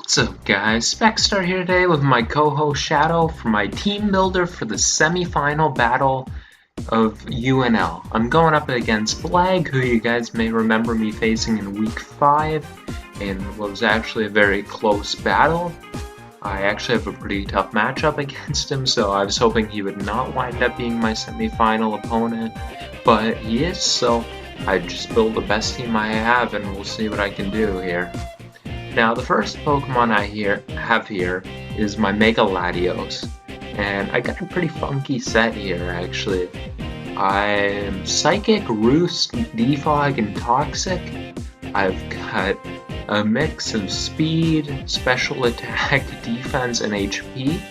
What's up, guys? Specstar here today with my co-host Shadow for my team builder for the semi-final battle of UNL. I'm going up against Blag, who you guys may remember me facing in week 5, and was actually a very close battle. I actually have a pretty tough matchup against him, so I was hoping he would not wind up being my semi-final opponent, but he is, so I just build the best team I have, and we'll see what I can do here. Now, the first Pokemon I have here is my Mega Latios, and I got a pretty funky set here, actually. I'm Psychic, Roost, Defog, and Toxic. I've got a mix of Speed, Special Attack, Defense, and HP.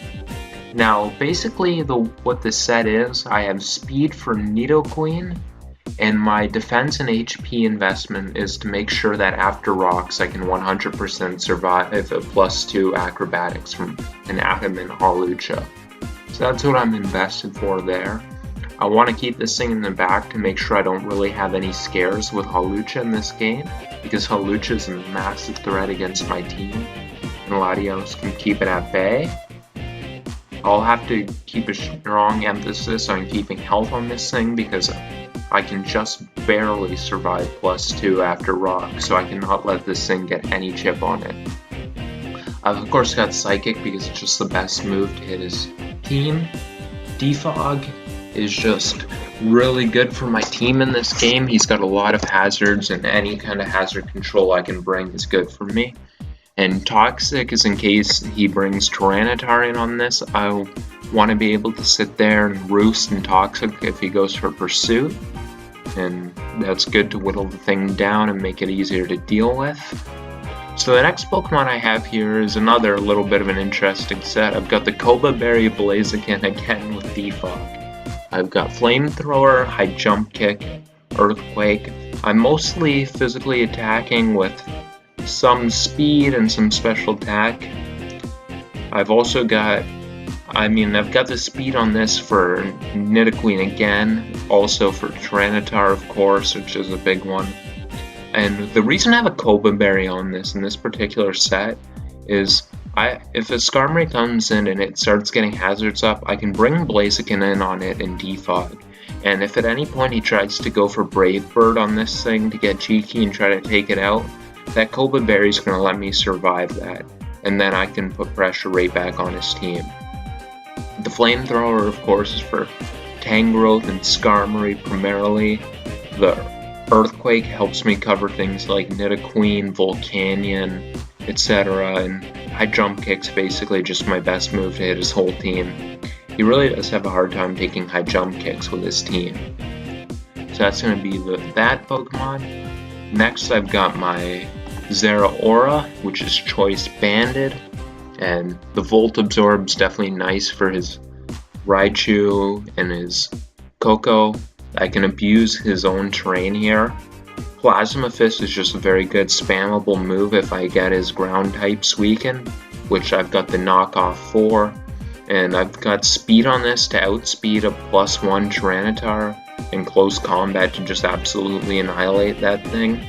Now, basically, what this set is, I have Speed for Nidoqueen, and my defense and HP investment is to make sure that after rocks I can 100% survive a +2 acrobatics from an Adamant Hawlucha. So that's what I'm invested for there. I want to keep this thing in the back to make sure I don't really have any scares with Hawlucha in this game, because Hawlucha is a massive threat against my team, and Latios can keep it at bay. I'll have to keep a strong emphasis on keeping health on this thing because I can just barely survive +2 after rock, so I cannot let this thing get any chip on it. I've of course got Psychic because it's just the best move to hit his team. Defog is just really good for my team in this game. He's got a lot of hazards, and any kind of hazard control I can bring is good for me. And Toxic is in case he brings Tyranitar in on this. I want to be able to sit there and Roost and Toxic if he goes for Pursuit. And that's good to whittle the thing down and make it easier to deal with. So the next Pokemon I have here is another little bit of an interesting set. I've got the Koba Berry Blaziken again with Defog. I've got Flamethrower, High Jump Kick, Earthquake. I'm mostly physically attacking with some speed and some special attack. I've also got I've got the speed on this for Nidoqueen again, also for Tyranitar, of course, which is a big one. And the reason I have a Koba Berry on this in this particular set is if a Skarmory comes in and it starts getting hazards up, I can bring Blaziken in on it and Defog. And if at any point he tries to go for Brave Bird on this thing to get cheeky and try to take it out, that Koba Berry is going to let me survive that, and then I can put pressure right back on his team. The Flamethrower, of course, is for Tangrowth and Skarmory primarily. The Earthquake helps me cover things like Nidoqueen, Volcanion, etc. And High Jump Kick's basically just my best move to hit his whole team. He really does have a hard time taking High Jump Kicks with his team. So that's going to be that Pokemon. Next, I've got my Zeraora, which is Choice Banded. And the Volt Absorb's definitely nice for his Raichu and his Koko. I can abuse his own terrain here. Plasma Fist is just a very good spammable move if I get his ground types weakened, which I've got the knockoff for. And I've got speed on this to outspeed a +1 Tyranitar in close combat to just absolutely annihilate that thing.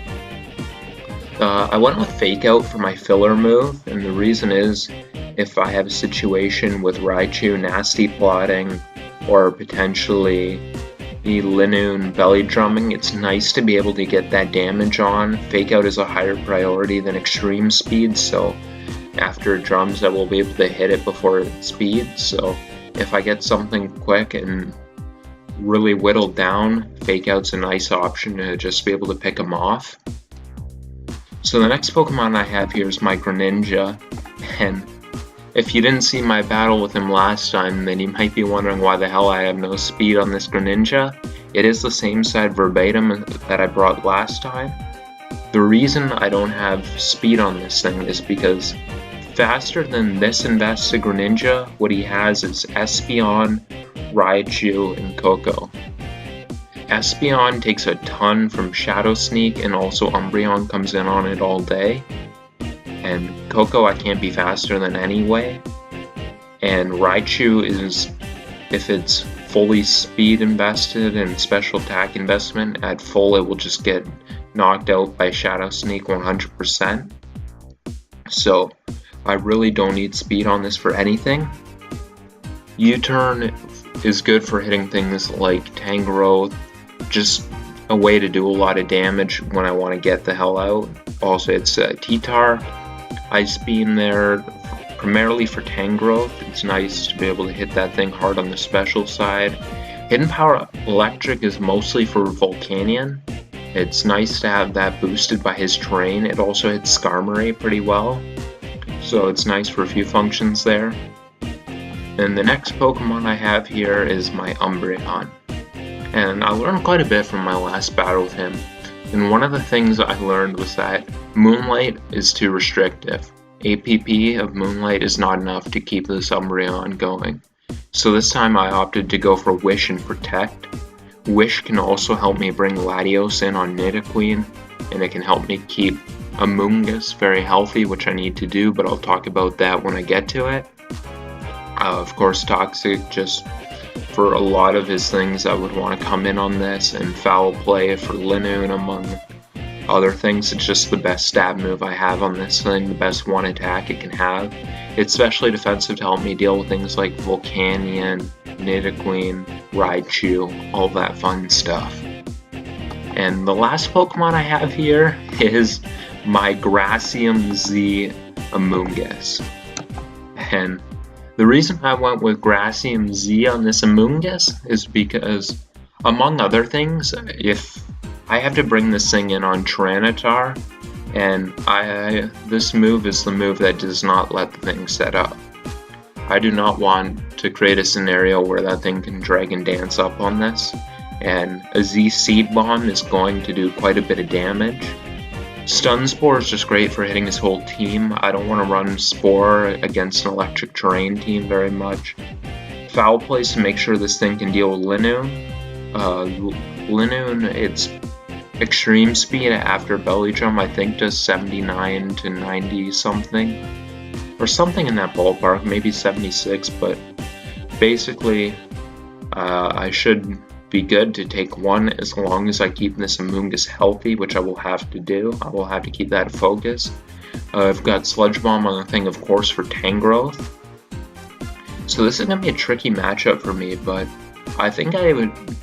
I went with Fake Out for my filler move, and the reason is if I have a situation with Raichu nasty plotting or potentially the Linoone belly drumming, it's nice to be able to get that damage on. Fake Out is a higher priority than Extreme Speed, so after it drums I will be able to hit it before it speeds. So if I get something quick and really whittled down, Fake Out's a nice option to just be able to pick them off. So the next Pokemon I have here is my Greninja, and if you didn't see my battle with him last time, then you might be wondering why the hell I have no speed on this Greninja. It is the same side verbatim that I brought last time. The reason I don't have speed on this thing is because faster than this invested Greninja, what he has is Espeon, Raichu, and Koko. Espeon takes a ton from Shadow Sneak, and also Umbreon comes in on it all day. And Koko I can't be faster than anyway. And Raichu is, if it's fully speed invested and special attack investment, at full it will just get knocked out by Shadow Sneak 100%. So I really don't need speed on this for anything. U-turn is good for hitting things like Tangrowth, just a way to do a lot of damage when I want to get the hell out. Also, it's T-Tar, Ice Beam there, primarily for Tangrowth. It's nice to be able to hit that thing hard on the special side. Hidden Power Electric is mostly for Volcanion. It's nice to have that boosted by his terrain. It also hits Skarmory pretty well, so it's nice for a few functions there. And the next Pokemon I have here is my Umbreon. And I learned quite a bit from my last battle with him. And one of the things I learned was that Moonlight is too restrictive. APP of Moonlight is not enough to keep this Umbreon going. So this time I opted to go for Wish and Protect. Wish can also help me bring Latios in on Nidoqueen, and it can help me keep Amoonguss very healthy, which I need to do, but I'll talk about that when I get to it. Of course, Toxic, just for a lot of his things I would want to come in on this, and Foul Play for Linoone among other things. It's just the best stab move I have on this thing, the best one attack it can have. It's especially defensive to help me deal with things like Volcanion, Nidoqueen, Raichu, all that fun stuff. And the last Pokemon I have here is my Gracium Z Amoonguss. And the reason I went with Gracium Z on this Amoonguss is because, among other things, if I have to bring this thing in on Tyranitar, and this move is the move that does not let the thing set up. I do not want to create a scenario where that thing can Dragon Dance up on this, and a Z Seed Bomb is going to do quite a bit of damage. Stun Spore is just great for hitting his whole team. I don't want to run Spore against an electric terrain team very much. Foul Play to make sure this thing can deal with Linoone. Linoone, its extreme speed after Belly Drum I think does 79 to 90 something. Or something in that ballpark, maybe 76, but basically I should be good to take one as long as I keep this Amoonguss healthy, which I will have to do. I will have to keep that focus. I've got Sludge Bomb on the thing, of course, for Tangrowth. So this is going to be a tricky matchup for me, but I think I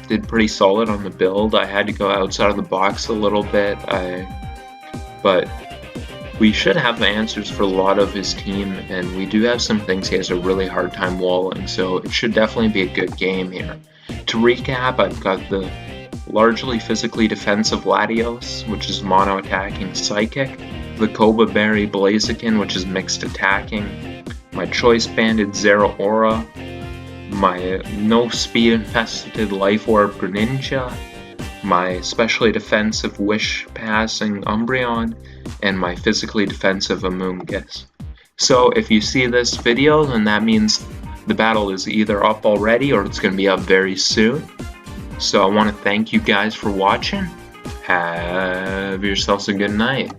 did pretty solid on the build. I had to go outside of the box a little bit, but we should have the answers for a lot of his team, and we do have some things he has a really hard time walling, so it should definitely be a good game here. To recap, I've got the largely physically defensive Latios, which is mono attacking Psychic, the Koba Berry Blaziken, which is mixed attacking, my Choice Banded Zeraora, my no speed infested Life Orb Greninja, my specially defensive Wish Passing Umbreon, and my physically defensive Amoonguss. So if you see this video, then that means the battle is either up already or it's going to be up very soon. So I want to thank you guys for watching. Have yourselves a good night.